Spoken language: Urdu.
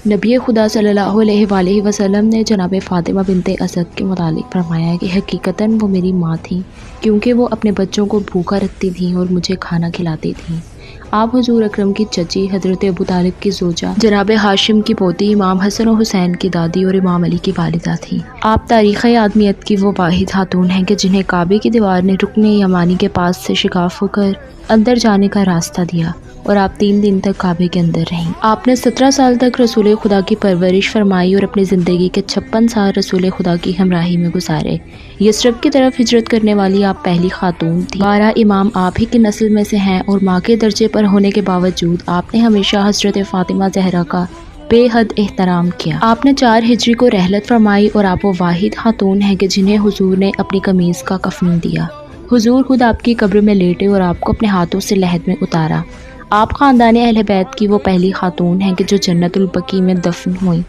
نبی خدا صلی اللہ علیہ وآلہ وسلم نے جناب فاطمہ بنت اسد کے متعلق فرمایا کہ حقیقتاً وہ میری ماں تھیں، کیونکہ وہ اپنے بچوں کو بھوکا رکھتی تھیں اور مجھے کھانا کھلاتی تھیں۔ آپ حضور اکرم کی چچی حضرت ابو طالب کی زوجہ جناب ہاشم کی پوتی امام حسن و حسین کی دادی اور امام علی کی والدہ تھیں۔ آپ تاریخ آدمیت کی وہ واحد خاتون ہیں کہ جنہیں کعبے کی دیوار نے رکن یمانی کے پاس سے شگاف ہو کر اندر جانے کا راستہ دیا اور آپ 3 دن تک کعبے کے اندر رہیں۔ آپ نے 17 سال تک رسول خدا کی پرورش فرمائی اور اپنی زندگی کے 56 سال رسول خدا کی ہمراہی میں گزارے۔ یثرب کی طرف ہجرت کرنے والی آپ پہلی خاتون تھیں۔ 12 امام آپ ہی کی نسل میں سے ہیں اور ماں کے درجے پر ہونے کے باوجود آپ نے ہمیشہ حضرت فاطمہ زہرا کا بے حد احترام کیا۔ آپ نے 4 ہجری کو رحلت فرمائی اور آپ وہ واحد خاتون ہیں کہ جنہیں حضور نے اپنی قمیض کا کفن دیا۔ حضور خود آپ کی قبر میں لیٹے اور آپ کو اپنے ہاتھوں سے لحد میں اتارا۔ آپ خاندان اہل بیت کی وہ پہلی خاتون ہیں کہ جو جنت البقیع میں دفن ہوئیں۔